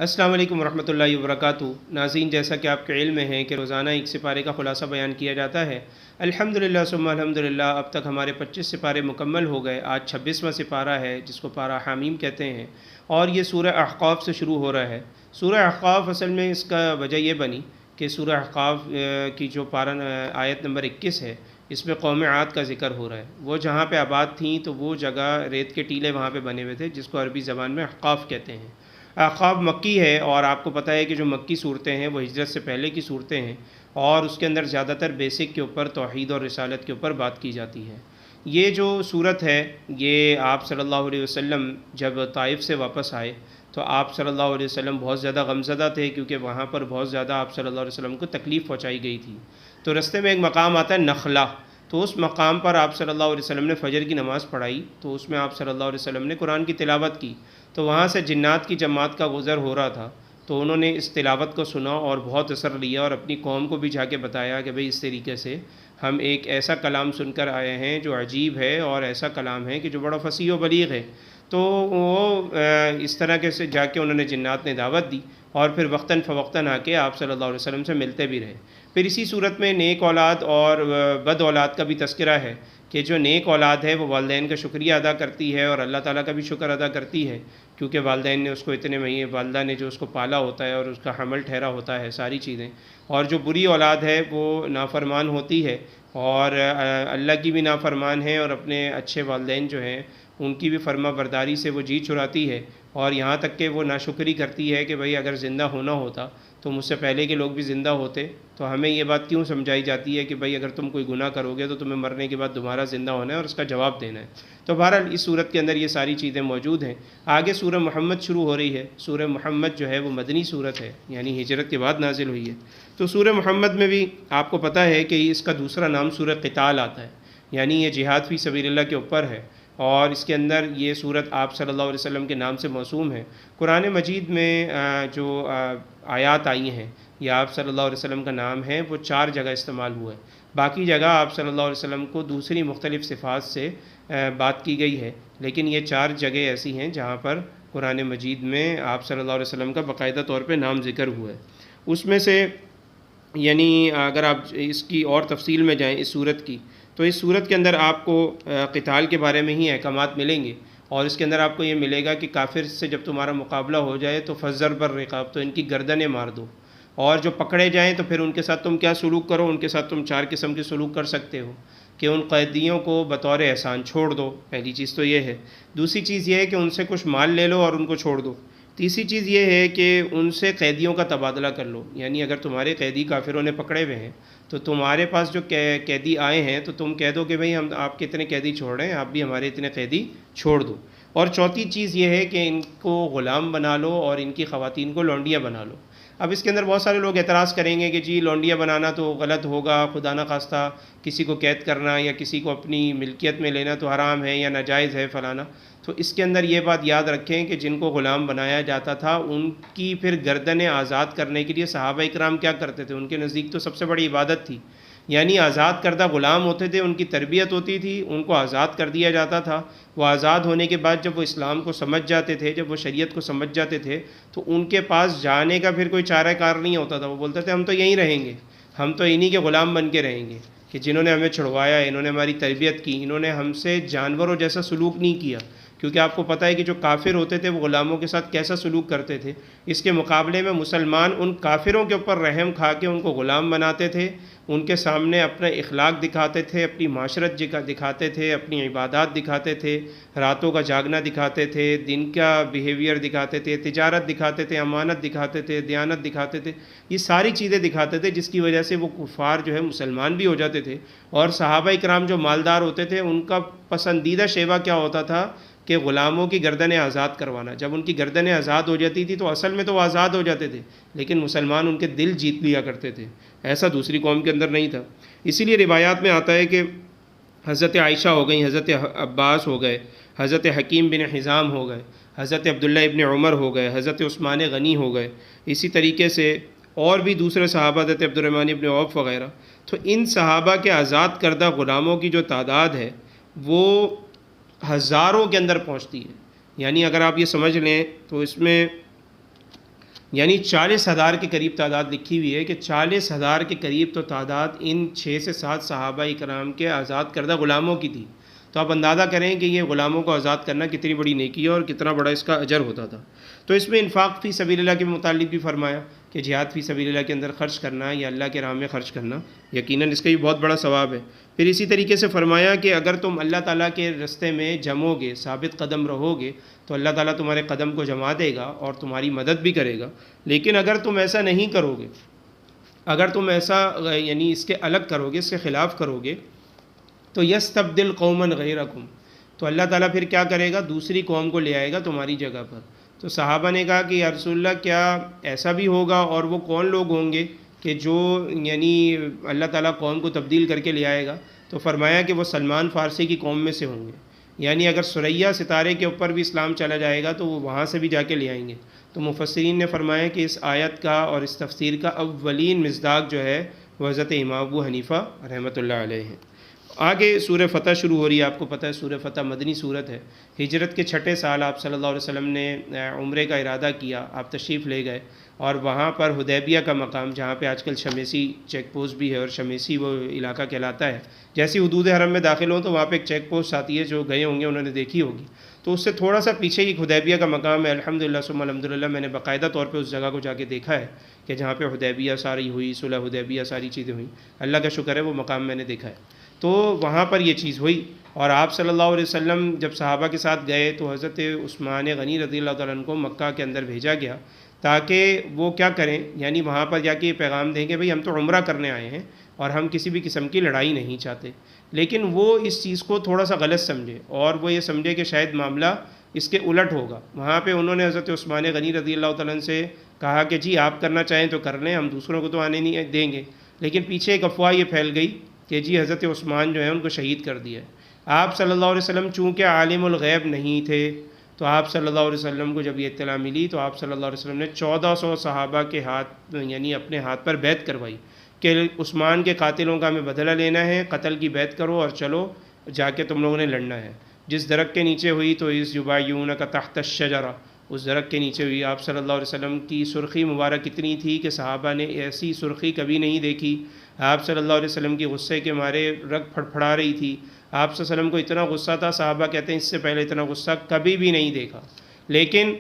السلام علیکم ورحمۃ اللہ وبرکاتہ۔ ناظرین، جیسا کہ آپ کے علم میں ہے کہ روزانہ ایک سپارے کا خلاصہ بیان کیا جاتا ہے، الحمدللہ ثم الحمدللہ اب تک ہمارے 25 سپارے مکمل ہو گئے۔ آج 26واں سپارہ ہے جس کو پارہ حامیم کہتے ہیں، اور یہ سورہ احقاف سے شروع ہو رہا ہے۔ سورہ احقاف اصل میں اس کا وجہ یہ بنی کہ سورہ احقاف کی جو پارہ آیت نمبر 21 ہے، اس میں قوم عاد کا ذکر ہو رہا ہے۔ وہ جہاں پہ آباد تھیں تو وہ جگہ ریت کے ٹیلے وہاں پہ بنے ہوئے تھے، جس کو عربی زبان میں احقاف کہتے ہیں۔ احقاف مکی ہے، اور آپ کو پتہ ہے کہ جو مکی صورتیں ہیں وہ ہجرت سے پہلے کی صورتیں ہیں، اور اس کے اندر زیادہ تر بیسک کے اوپر، توحید اور رسالت کے اوپر بات کی جاتی ہے۔ یہ جو صورت ہے، یہ آپ صلی اللہ علیہ وسلم جب طائف سے واپس آئے تو آپ صلی اللہ علیہ وسلم بہت زیادہ غمزدہ تھے، کیونکہ وہاں پر بہت زیادہ آپ صلی اللہ علیہ وسلم کو تکلیف پہنچائی گئی تھی۔ تو رستے میں ایک مقام آتا ہے نخلا، تو اس مقام پر آپ صلی اللہ علیہ وسلم نے فجر کی نماز پڑھائی، تو اس میں آپ صلی اللہ علیہ وسلم نے قرآن کی تلاوت کی، تو وہاں سے جنات کی جماعت کا گزر ہو رہا تھا، تو انہوں نے اس تلاوت کو سنا اور بہت اثر لیا، اور اپنی قوم کو بھی جا کے بتایا کہ بھئی اس طریقے سے ہم ایک ایسا کلام سن کر آئے ہیں جو عجیب ہے، اور ایسا کلام ہے کہ جو بڑا فصیح و بلیغ ہے۔ تو وہ اس طرح کے سے جا کے انہوں نے جنات نے دعوت دی، اور پھر وقتاً فوقتاً آ کے آپ صلی اللہ علیہ وسلم سے ملتے بھی رہے۔ پھر اسی صورت میں نیک اولاد اور بد اولاد کا بھی تذکرہ ہے کہ جو نیک اولاد ہے وہ والدین کا شکریہ ادا کرتی ہے، اور اللہ تعالیٰ کا بھی شکر ادا کرتی ہے، کیونکہ والدین نے اس کو اتنے مہینے، والدہ نے جو اس کو پالا ہوتا ہے اور اس کا حمل ٹھہرا ہوتا ہے، ساری چیزیں۔ اور جو بری اولاد ہے وہ نافرمان ہوتی ہے، اور اللہ کی بھی نافرمان ہے، اور اپنے اچھے والدین جو ہیں ان کی بھی فرما برداری سے وہ جی چراتی ہے، اور یہاں تک کہ وہ ناشکری کرتی ہے کہ بھئی اگر زندہ ہونا ہوتا تو مجھ سے پہلے کے لوگ بھی زندہ ہوتے۔ تو ہمیں یہ بات کیوں سمجھائی جاتی ہے کہ بھئی اگر تم کوئی گناہ کرو گے تو تمہیں مرنے کے بعد دوبارہ زندہ ہونا ہے اور اس کا جواب دینا ہے۔ تو بہرحال اس صورت کے اندر یہ ساری چیزیں موجود ہیں۔ آگے سورہ محمد شروع ہو رہی ہے۔ سورہ محمد جو ہے وہ مدنی صورت ہے، یعنی ہجرت کے بعد نازل ہوئی ہے۔ تو سورہ محمد میں بھی آپ کو پتہ ہے کہ اس کا دوسرا نام سورہ قتال آتا ہے، یعنی یہ جہاد فی سبیل اللہ کے اوپر ہے، اور اس کے اندر یہ صورت آپ صلی اللہ علیہ وسلم کے نام سے موسوم ہے۔ قرآن مجید میں جو آیات آئی ہیں یا آپ صلی اللہ علیہ وسلم کا نام ہے وہ 4 جگہ استعمال ہوا ہے، باقی جگہ آپ صلی اللہ علیہ وسلم کو دوسری مختلف صفات سے بات کی گئی ہے، لیکن یہ 4 جگہ ایسی ہیں جہاں پر قرآن مجید میں آپ صلی اللہ علیہ وسلم کا باقاعدہ طور پہ نام ذکر ہوا ہے۔ اس میں سے یعنی اگر آپ اس کی اور تفصیل میں جائیں اس صورت کی، تو اس صورت کے اندر آپ کو قتال کے بارے میں ہی احکامات ملیں گے، اور اس کے اندر آپ کو یہ ملے گا کہ کافر سے جب تمہارا مقابلہ ہو جائے تو فضر بر رقاب، تو ان کی گردنیں مار دو، اور جو پکڑے جائیں تو پھر ان کے ساتھ تم کیا سلوک کرو، ان کے ساتھ تم 4 قسم کے سلوک کر سکتے ہو کہ ان قیدیوں کو بطور احسان چھوڑ دو، پہلی چیز تو یہ ہے۔ دوسری چیز یہ ہے کہ ان سے کچھ مال لے لو اور ان کو چھوڑ دو۔ تیسری چیز یہ ہے کہ ان سے قیدیوں کا تبادلہ کر لو، یعنی اگر تمہارے قیدی کافروں نے پکڑے ہوئے ہیں تو تمہارے پاس جو قیدی آئے ہیں تو تم کہہ دو کہ بھئی ہم آپ کے اتنے قیدی چھوڑ رہے ہیں، آپ بھی ہمارے اتنے قیدی چھوڑ دو۔ اور چوتھی چیز یہ ہے کہ ان کو غلام بنا لو اور ان کی خواتین کو لونڈیاں بنا لو۔ اب اس کے اندر بہت سارے لوگ اعتراض کریں گے کہ جی لونڈیاں بنانا تو غلط ہوگا، خدا نہ خواستہ کسی کو قید کرنا یا کسی کو اپنی ملکیت میں لینا تو حرام ہے یا ناجائز ہے فلانا۔ تو اس کے اندر یہ بات یاد رکھیں کہ جن کو غلام بنایا جاتا تھا ان کی پھر گردنیں آزاد کرنے کے لیے صحابہ اکرام کیا کرتے تھے، ان کے نزدیک تو سب سے بڑی عبادت تھی، یعنی آزاد کردہ غلام ہوتے تھے، ان کی تربیت ہوتی تھی، ان کو آزاد کر دیا جاتا تھا۔ وہ آزاد ہونے کے بعد جب وہ اسلام کو سمجھ جاتے تھے، جب وہ شریعت کو سمجھ جاتے تھے، تو ان کے پاس جانے کا پھر کوئی چارہ کار نہیں ہوتا تھا۔ وہ بولتے تھے ہم تو یہیں رہیں گے، ہم تو انہی کے غلام بن کے رہیں گے، کہ جنہوں نے ہمیں چھڑوایا، انہوں نے ہماری تربیت کی، انہوں نے ہم سے جانوروں جیسا سلوک نہیں کیا۔ کیونکہ آپ کو پتہ ہے کہ جو کافر ہوتے تھے وہ غلاموں کے ساتھ کیسا سلوک کرتے تھے، اس کے مقابلے میں مسلمان ان کافروں کے اوپر رحم کھا کے ان کو غلام بناتے تھے، ان کے سامنے اپنا اخلاق دکھاتے تھے، اپنی معاشرت دکھاتے تھے، اپنی عبادات دکھاتے تھے، راتوں کا جاگنا دکھاتے تھے، دن کا بیہیویئر دکھاتے تھے، تجارت دکھاتے تھے، امانت دکھاتے تھے، دیانت دکھاتے تھے، یہ ساری چیزیں دکھاتے تھے، جس کی وجہ سے وہ کفار جو ہے مسلمان بھی ہو جاتے تھے۔ اور صحابہ اکرام جو مالدار ہوتے تھے ان کا پسندیدہ شیوہ کیا ہوتا تھا کہ غلاموں کی گردنیں آزاد کروانا۔ جب ان کی گردنیں آزاد ہو جاتی تھی تو اصل میں تو وہ آزاد ہو جاتے تھے، لیکن مسلمان ان کے دل جیت لیا کرتے تھے، ایسا دوسری قوم کے اندر نہیں تھا۔ اسی لیے روایات میں آتا ہے کہ حضرت عائشہ ہو گئیں، حضرت عباس ہو گئے، حضرت حکیم بن حزام ہو گئے، حضرت عبداللہ ابن عمر ہو گئے، حضرت عثمان غنی ہو گئے، اسی طریقے سے اور بھی دوسرے صحابہ حضرت عبد الرحمن ابن عوف وغیرہ۔ تو ان صحابہ کے آزاد کردہ غلاموں کی جو تعداد ہے وہ ہزاروں کے اندر پہنچتی ہے، یعنی اگر آپ یہ سمجھ لیں تو اس میں یعنی 40,000 کے قریب تعداد لکھی ہوئی ہے کہ 40,000 کے قریب تو تعداد ان 6 سے 7 صحابہ اکرام کے آزاد کردہ غلاموں کی تھی۔ تو آپ اندازہ کریں کہ یہ غلاموں کو آزاد کرنا کتنی بڑی نیکی ہے اور کتنا بڑا اس کا اجر ہوتا تھا۔ تو اس میں انفاق فی سبیل اللہ کے متعلق بھی فرمایا کہ جہاد فی سبیل اللہ کے اندر خرچ کرنا یا اللہ کے راہ میں خرچ کرنا یقیناً اس کا بھی بہت بڑا ثواب ہے۔ پھر اسی طریقے سے فرمایا کہ اگر تم اللہ تعالیٰ کے رستے میں جمو گے، ثابت قدم رہو گے، تو اللہ تعالیٰ تمہارے قدم کو جما دے گا اور تمہاری مدد بھی کرے گا۔ لیکن اگر تم ایسا نہیں کرو گے، اگر تم ایسا یعنی اس کے الگ کرو گے، اس کے خلاف کرو گے، تو یستبدل قوما غیرکم، تو اللہ تعالیٰ پھر کیا کرے گا؟ دوسری قوم کو لے آئے گا تمہاری جگہ پر۔ تو صحابہ نے کہا کہ یا رسول اللہ کیا ایسا بھی ہوگا، اور وہ کون لوگ ہوں گے کہ جو یعنی اللہ تعالیٰ قوم کو تبدیل کر کے لے آئے گا؟ تو فرمایا کہ وہ سلمان فارسی کی قوم میں سے ہوں گے، یعنی اگر ثریا ستارے کے اوپر بھی اسلام چلا جائے گا تو وہ وہاں سے بھی جا کے لے آئیں گے۔ تو مفسرین نے فرمایا کہ اس آیت کا اور اس تفسیر کا اولین مصداق جو ہے وہ حضرت امام ابو حنیفہ رحمۃ اللہ علیہ ہے۔ آگے سورہ فتح شروع ہو رہی ہے۔ آپ کو پتہ ہے سورہ فتح مدنی صورت ہے۔ ہجرت کے 6 سال آپ صلی اللہ علیہ وسلم نے عمرے کا ارادہ کیا، آپ تشریف لے گئے، اور وہاں پر حدیبیہ کا مقام جہاں پہ آج کل شمیسی چیک پوسٹ بھی ہے، اور شمیسی وہ علاقہ کہلاتا ہے، جیسی حدود حرم میں داخل ہوں تو وہاں پہ ایک چیک پوسٹ آتی ہے، جو گئے ہوں گے انہوں نے دیکھی ہوگی۔ تو اس سے تھوڑا سا پیچھے ایک حدیبیہ کا مقام ہے۔ الحمدللہ ثم الحمدللہ میں نے باقاعدہ طور پہ اس جگہ کو جا کے دیکھا ہے کہ جہاں پہ حدیبیہ ساری ہوئی، صلح حدیبیہ ساری چیزیں ہوئیں، اللہ کا شکر ہے وہ مقام میں نے دیکھا ہے۔ تو وہاں پر یہ چیز ہوئی، اور آپ صلی اللہ علیہ وسلم جب صحابہ کے ساتھ گئے تو حضرت عثمان غنی رضی اللہ تعالیٰ عنہ کو مکہ کے اندر بھیجا گیا تاکہ وہ کیا کریں، یعنی وہاں پر جا کے یہ پیغام دیں کہ بھئی ہم تو عمرہ کرنے آئے ہیں اور ہم کسی بھی قسم کی لڑائی نہیں چاہتے۔ لیکن وہ اس چیز کو تھوڑا سا غلط سمجھے، اور وہ یہ سمجھے کہ شاید معاملہ اس کے الٹ ہوگا۔ وہاں پہ انہوں نے حضرت عثمان غنی رضی اللہ تعالیٰ عنہ سے کہا کہ جی آپ کرنا چاہیں تو کر لیں، ہم دوسروں کو تو آنے نہیں دیں گے۔ لیکن پیچھے ایک افواہ یہ پھیل گئی کہ جی حضرت عثمان جو ہے ان کو شہید کر دیا ہے۔ آپ صلی اللہ علیہ وسلم چونکہ عالم الغیب نہیں تھے، تو آپ صلی اللہ علیہ وسلم کو جب یہ اطلاع ملی تو آپ صلی اللہ علیہ وسلم نے 1400 صحابہ کے ہاتھ یعنی اپنے ہاتھ پر بیعت کروائی کہ عثمان کے قاتلوں کا ہمیں بدلہ لینا ہے، قتل کی بیعت کرو اور چلو جا کے تم لوگوں نے لڑنا ہے۔ جس درخت کے نیچے ہوئی تو اس یبایعونک تحت الشجرہ، اس درخت کے نیچے ہوئی۔ آپ صلی اللہ علیہ وسلم کی سرخی مبارک اتنی تھی کہ صحابہ نے ایسی سرخی کبھی نہیں دیکھی۔ آپ صلی اللہ علیہ وسلم کی غصے کے مارے رگ پھڑپھڑا رہی تھی۔ آپ صلی اللہ علیہ وسلم کو اتنا غصہ تھا، صحابہ کہتے ہیں اس سے پہلے اتنا غصہ کبھی بھی نہیں دیکھا۔ لیکن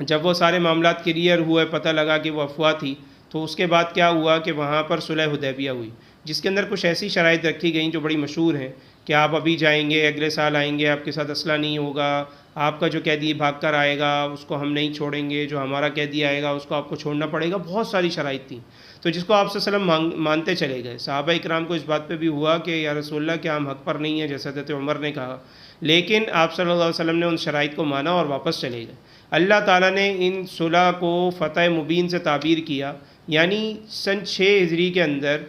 جب وہ سارے معاملات کلیئر ہوئے، پتہ لگا کہ وہ افواہ تھی، تو اس کے بعد کیا ہوا کہ وہاں پر صلح حدیبیہ ہوئی، جس کے اندر کچھ ایسی شرائط رکھی گئیں جو بڑی مشہور ہیں کہ آپ ابھی جائیں گے، اگلے سال آئیں گے، آپ کے ساتھ اسلحہ نہیں ہوگا، آپ کا جو قیدی بھاگ کر آئے گا اس کو ہم نہیں چھوڑیں گے، جو ہمارا قیدی آئے گا اس کو آپ کو چھوڑنا پڑے گا۔ بہت ساری شرائط تھیں، تو جس کو آپ صلی اللہ علیہ وسلم مانتے چلے گئے۔ صحابہ اکرام کو اس بات پہ بھی ہوا کہ یا رسول اللہ کیا ہم حق پر نہیں ہیں، جیسے حضرت عمر نے کہا، لیکن آپ صلی اللہ علیہ وسلم نے ان شرائط کو مانا اور واپس چلے گئے۔ اللہ تعالیٰ نے ان صلح کو فتح مبین سے تعبیر کیا، یعنی سن 6 ہجری کے اندر،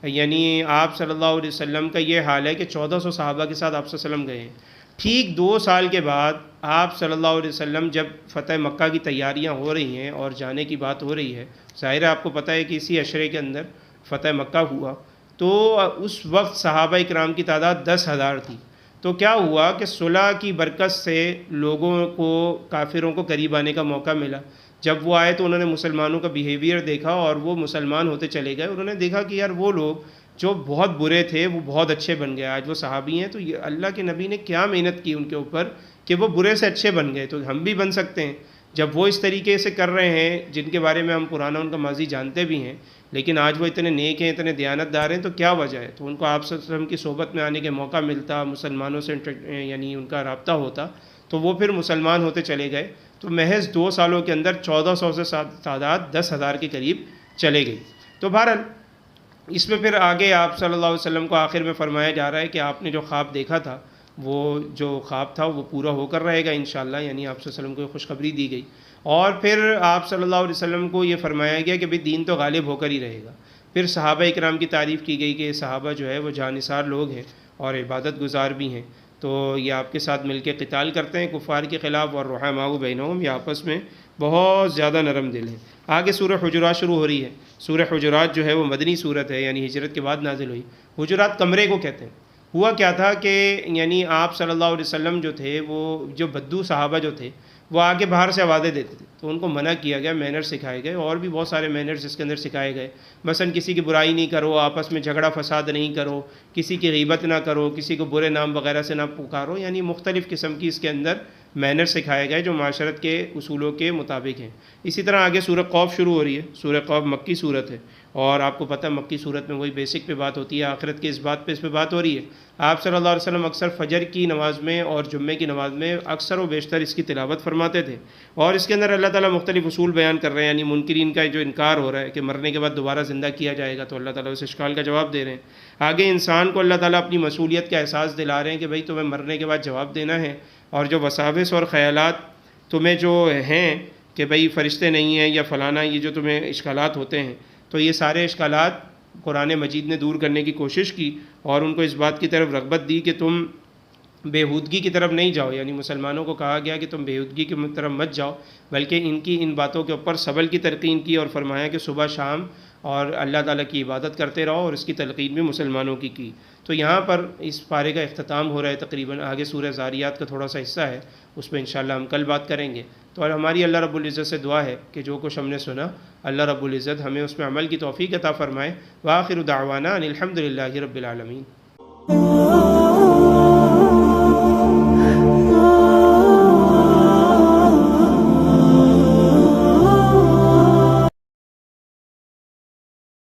یعنی آپ صلی اللہ علیہ وسلم کا یہ حال ہے کہ 1400 صحابہ کے ساتھ آپ صلی اللہ علیہ وسلم گئے ہیں۔ ٹھیک 2 سال کے بعد آپ صلی اللہ علیہ وسلم جب فتح مکہ کی تیاریاں ہو رہی ہیں اور جانے کی بات ہو رہی ہے، ظاہر ہے آپ کو پتہ ہے کہ اسی عشرے کے اندر فتح مکہ ہوا، تو اس وقت صحابہ اکرام کی تعداد 10,000 تھی۔ تو کیا ہوا کہ صلح کی برکت سے لوگوں کو، کافروں کو قریب آنے کا موقع ملا۔ جب وہ آئے تو انہوں نے مسلمانوں کا بیہیویئر دیکھا اور وہ مسلمان ہوتے چلے گئے۔ انہوں نے دیکھا کہ یار وہ لوگ جو بہت برے تھے وہ بہت اچھے بن گئے، آج وہ صحابی ہیں، تو یہ اللہ کے نبی نے کیا محنت کی ان کے اوپر کہ وہ برے سے اچھے بن گئے، تو ہم بھی بن سکتے ہیں۔ جب وہ اس طریقے سے کر رہے ہیں جن کے بارے میں ہم پرانا ان کا ماضی جانتے بھی ہیں، لیکن آج وہ اتنے نیک ہیں، اتنے دیانتدار ہیں، تو کیا وجہ ہے؟ تو ان کو آپ صلی اللہ علیہ وسلم کی صحبت میں آنے کے موقع ملتا، مسلمانوں سے یعنی ان کا رابطہ ہوتا، تو وہ پھر مسلمان ہوتے چلے گئے۔ تو محض 2 سالوں کے اندر 1400 سے تعداد 10,000 کے قریب چلے گئی۔ تو بہرحال اس میں پھر آگے آپ صلی اللہ علیہ وسلم کو آخر میں فرمایا جا رہا ہے کہ آپ نے جو خواب دیکھا تھا، وہ جو خواب تھا وہ پورا ہو کر رہے گا انشاءاللہ، یعنی آپ صلی اللہ علیہ وسلم کو خوشخبری دی گئی، اور پھر آپ صلی اللہ علیہ وسلم کو یہ فرمایا گیا کہ بھئی دین تو غالب ہو کر ہی رہے گا۔ پھر صحابہ اکرام کی تعریف کی گئی کہ صحابہ جو ہے وہ جانثار لوگ ہیں اور عبادت گزار بھی ہیں، تو یہ آپ کے ساتھ مل کے قتال کرتے ہیں کفار کے خلاف، اور رحماء بینہم، یہ آپس میں بہت زیادہ نرم دل ہیں۔ آگے سورہ حجرات شروع ہو رہی ہے۔ سورہ حجرات جو ہے وہ مدنی صورت ہے، یعنی ہجرت کے بعد نازل ہوئی۔ حجرات کمرے کو کہتے ہیں۔ ہوا کیا تھا کہ یعنی آپ صلی اللہ علیہ وسلم جو تھے، وہ جو بدو صحابہ جو تھے وہ آگے باہر سے آوازیں دیتے تھے، تو ان کو منع کیا گیا، مینرز سکھائے گئے، اور بھی بہت سارے مینرز اس کے اندر سکھائے گئے۔ مثلا کسی کی برائی نہیں کرو، آپس میں جھگڑا فساد نہیں کرو، کسی کی غیبت نہ کرو، کسی کو برے نام وغیرہ سے نہ پکارو، یعنی مختلف قسم کی اس کے اندر مینر سکھائے گئے جو معاشرت کے اصولوں کے مطابق ہیں۔ اسی طرح آگے سورہ قوف شروع ہو رہی ہے۔ سورہ قوف مکی صورت ہے، اور آپ کو پتہ ہے مکی صورت میں وہی بیسک پہ بات ہوتی ہے، آخرت کے اس پہ بات ہو رہی ہے۔ آپ صلی اللہ علیہ وسلم اکثر فجر کی نماز میں اور جمعے کی نماز میں اکثر و بیشتر اس کی تلاوت فرماتے تھے، اور اس کے اندر اللہ تعالیٰ مختلف اصول بیان کر رہے ہیں، یعنی منکرین کا جو انکار ہو رہا ہے کہ مرنے کے بعد دوبارہ زندہ کیا جائے گا، تو اللہ تعالیٰ اس اشکال کا جواب دے رہے ہیں۔ آگے انسان کو اللہ تعالیٰ اپنی مسئولیت کا احساس دلا رہے ہیں کہ بھئی تمہیں مرنے کے بعد جواب دینا ہے، اور جو وساوس اور خیالات تمہیں جو ہیں کہ بھئی فرشتے نہیں ہیں یا فلانا، یہ جو تمہیں اشکالات ہوتے ہیں، تو یہ سارے اشکالات قرآن مجید نے دور کرنے کی کوشش کی، اور ان کو اس بات کی طرف رغبت دی کہ تم بےہودگی کی طرف نہیں جاؤ، یعنی مسلمانوں کو کہا گیا کہ تم بےہودگی کی طرف مت جاؤ، بلکہ ان باتوں کے اوپر صبر کی تلقین کی، اور فرمایا کہ صبح شام اور اللہ تعالیٰ کی عبادت کرتے رہو، اور اس کی تلقین بھی مسلمانوں کی۔ تو یہاں پر اس پارے کا اختتام ہو رہا ہے تقریباً۔ آگے سورہ ذاریات کا تھوڑا سا حصہ ہے، اس پہ انشاءاللہ ہم کل بات کریں گے۔ تو اور ہماری اللہ رب العزت سے دعا ہے کہ جو کچھ ہم نے سنا، اللہ رب العزت ہمیں اس میں عمل کی توفیق عطا فرمائے۔ وآخر دعوانا ان الحمد للہ رب العالمین۔